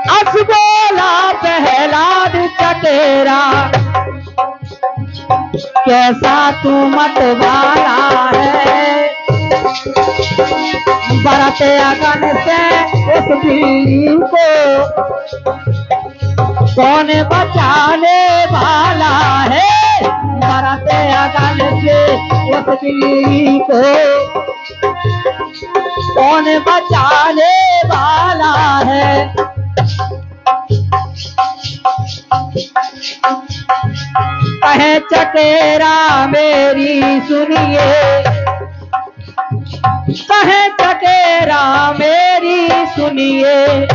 अस बोला प्रहलाद चकेरा, कैसा तू मत वाला है। बरत अगन से उस पीरी को कौन बचाने वाला है। बरत अगन से उस पीरी को कौन बचाने वाला है। कहे चकेरा मेरी सुनिए, कहे चकेरा मेरी सुनिए,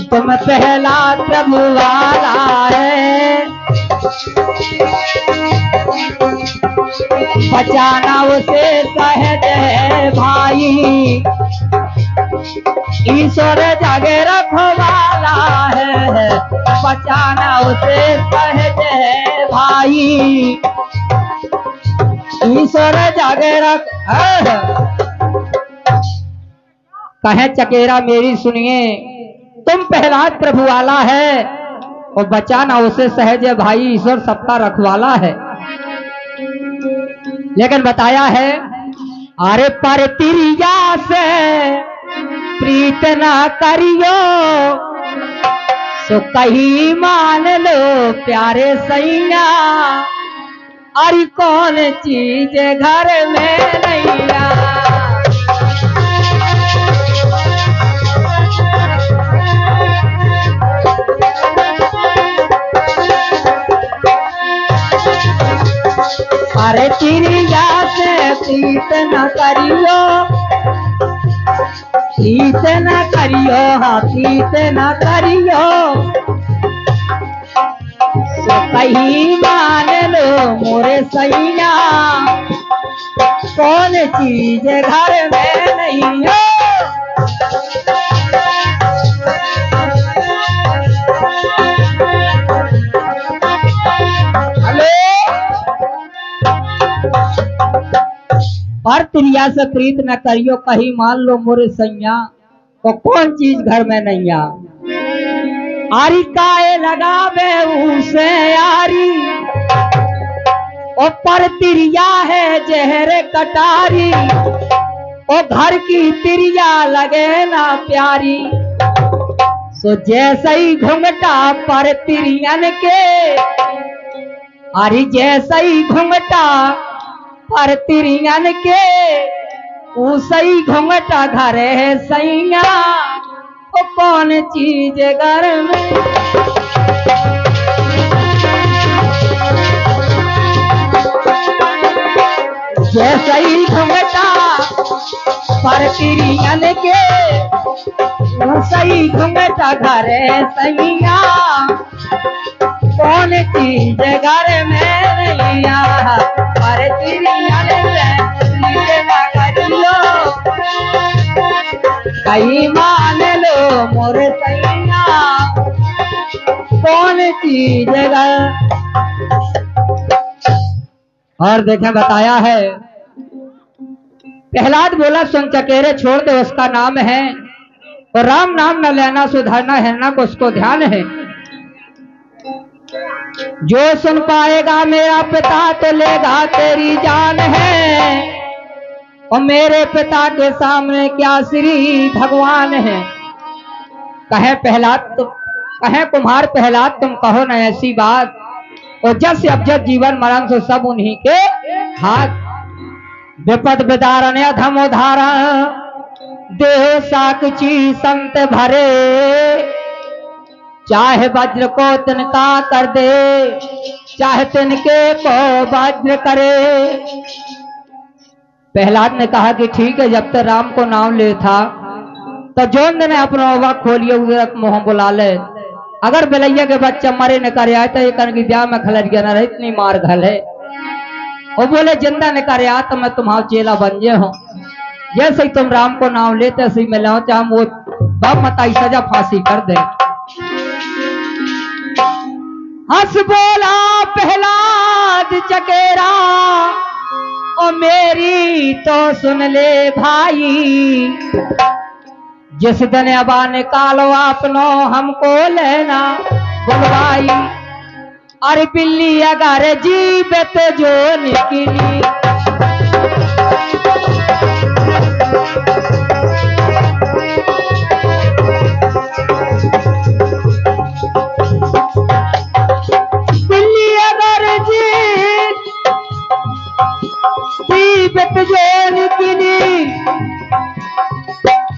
तुम पहला प्रभु वाला है। बचाना उसे सहज है भाई, ईश्वर जगे रखवाला है। बचाना उसे सहज है भाई, ईश्वर जगे रख। कहे चकेरा मेरी सुनिए, तुम प्रहलाद प्रभु वाला है और बचाना उसे सहज है भाई, ईश्वर सबका रखवाला है। लेकिन बताया है, अरे पर तिरिया से प्रीत ना करियो, सो कही मान लो प्यारे सैया। अरे कौन चीज घर में नैया, अरे तिरिया से प्रीत न करियो, प्रीत न करियो, हाँ प्रीत न करियो, सो कहीं मान लो मोरे सैया। कौन चीज घर में नहीं हो। पर तिरिया से प्रीत न करियो, कहीं मान लो मोरे सैया, तो कौन चीज घर में नहीं आ। आरी काए लगावे उसे यारी, ओ पर तिरिया है जहर कटारी, ओ घर की तिरिया लगे ना प्यारी। सो जैसे ही घुंघटा पर तिरियन के, अरे जैसे ही घुंघटा पर तिरियन के, उसे घुंघटा घर है सैया। ओ कौन चीज घर में, जैसे ही घुंघटा पर तिरियन के, उसे घुंघटा घर है सैया। कौन चीज घर में नैया, पर तिरियन से ना करियो, कहीं मान लो मोरे सैया। कौन चीज घर। और देखें बताया है, प्रहलाद बोला सुन चकेरे छोड़ दे उसका नाम है, और राम नाम न लेना सुधरना है ना को उसको ध्यान है। जो सुन पाएगा मेरा पिता तो लेगा तेरी जान है, और मेरे पिता के सामने क्या श्री भगवान है। कहे प्रहलाद, कहे कुम्हार प्रहलाद तुम कहो न ऐसी बात, और जस से अबजद जीवन मरण से सब उन्हीं के हाथ। विपद विदारण अधम उदाहरण, देह साक्षी संत भरे, चाहे वज्र को तिनका कर दे, चाहे तिनके को वज्र करे। प्रहलाद ने कहा कि ठीक है, जब तक राम को नाम ले था तो जोन ने अपना हवा खोलिए उधर मोह बुला ले। अगर बिलैया के बच्चा मरे न करे आए तो ये कन की ब्याह में खलट गया ना, इतनी मार घल है। वो बोले जिंदा न करे आ तो मैं तुम्हारा चेला बन जे हूँ। जैसे ही तुम राम को नाम लेते ऐसे मैं लाऊं, चाहे वो बाप मताई सजा फांसी कर दे। हंस बोला प्रहलाद चकेरा, ओ मेरी तो सुन ले भाई, जिस दिन अबा निकालो अपनो हमको लेना बुलवाई। अरे बिल्ली अगर जीवित जो निकली,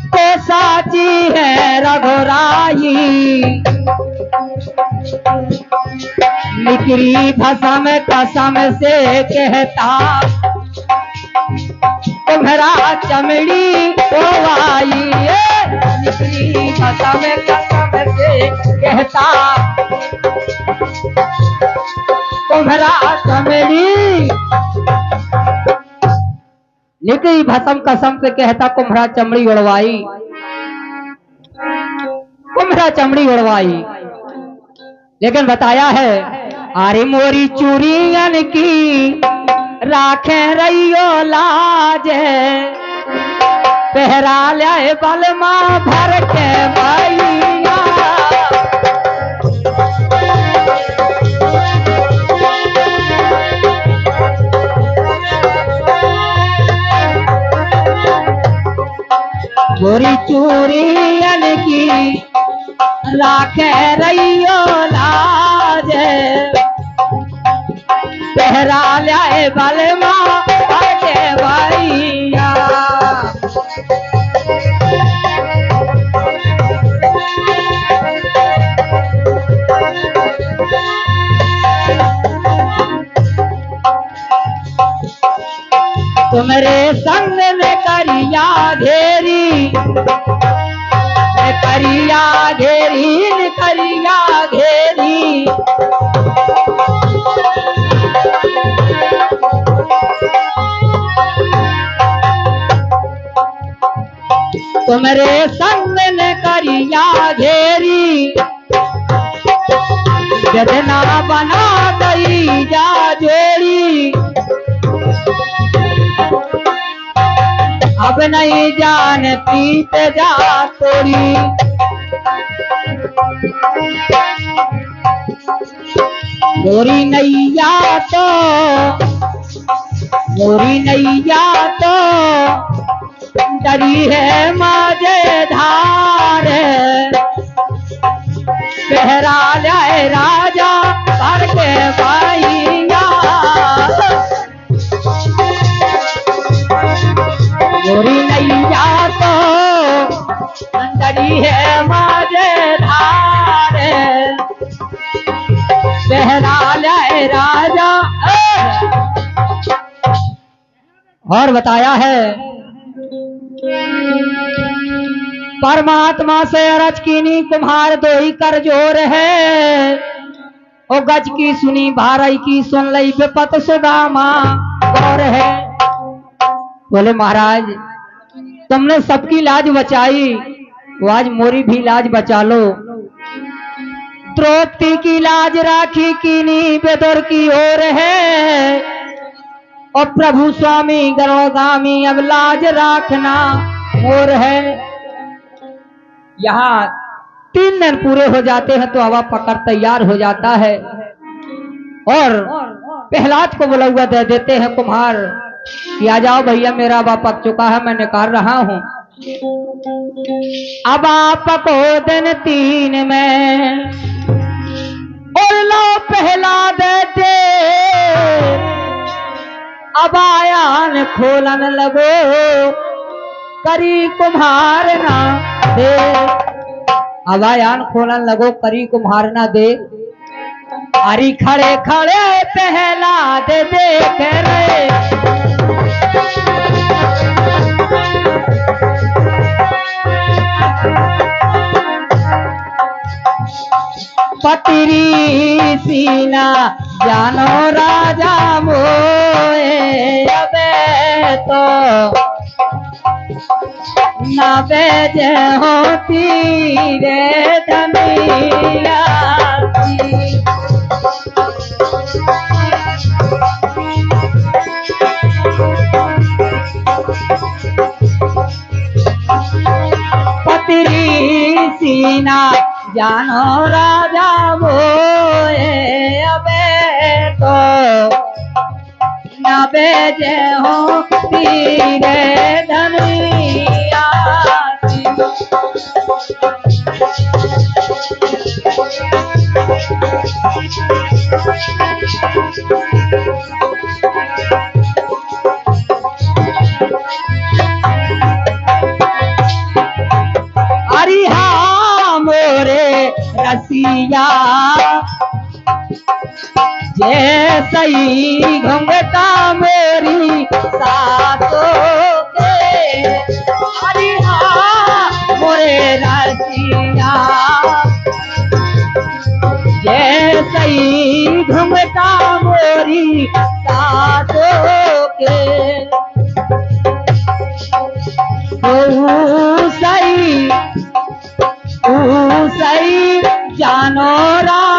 तो साची है रघुराई। निकली भसम कसम से कहता, तुम्हारा चमड़ी ओवाई। निकली भसम कसम से कहता, तुम्हारा चमड़ी। निकली भसम कसम से कहता, कुम्हरा चमड़ी उड़वाई, कुम्हरा चमड़ी उड़वाई। लेकिन बताया है, अरे मोरी चूड़ियन की राखे रहियो लाज, पहरा ले बलमा भर के भैया। मोरी चूड़ियन की राखे रहियो लाज, पहरा लाए बलमा के भैया। तुम्हारे संग में करिया घेरी, करिया घेरी, करिया घेरी। तुम्हारे संग में करिया घेरी, बेदना बना गई जा जोड़ी। अब नहीं जानती पे जा तोरी, मोरी नैया तो, मोरी नैया तो डरी है मजेधार, पहरा लाए राजा भर के भैया। मोरी नैया तो डरी है मजेधार, पहरा लाए राजा। और बताया है, परमात्मा से अरज कीनी कुम्हार दो ही कर जोर है। ओ गज की सुनी भारई की सुन लई विपत सुदामा गौर है। बोले महाराज तुमने सबकी लाज बचाई, वो आज मोरी भी लाज बचा लो। द्रौपदी की लाज राखी कीनी बेदर की ओर है, और प्रभु स्वामी गरुड़गामी अब लाज राखना मोर है। यहाँ 3 दिन पूरे हो जाते हैं तो हवा पकड़ तैयार हो जाता है, और प्रहलाद को बुलावा दे देते हैं कुम्हार कि आ जाओ भैया, मेरा हवा पक चुका है, मैं निकाल रहा हूं। अब आप को दिन 3 में और लो प्रहलाद दे, अब आयान खोलन लगो करी कुम्हार ना दे। अब आयान खोलन लगो करी कुम्हार ना दे। अरे खड़े खड़े प्रहलाद देख रहे, पतरी सीना जानो राजा मोए, अबे तो ना बेज होती रे धमिया। ना जानो राजा मोए अबे तो न बेजे हो तीरे धनिया हरिहा मोरे रसिया जैसई घुंघटा मेरी सासों के हरिहा मोरे रसिया जैसई घुंघटा मोरी सासों के सही जानो रा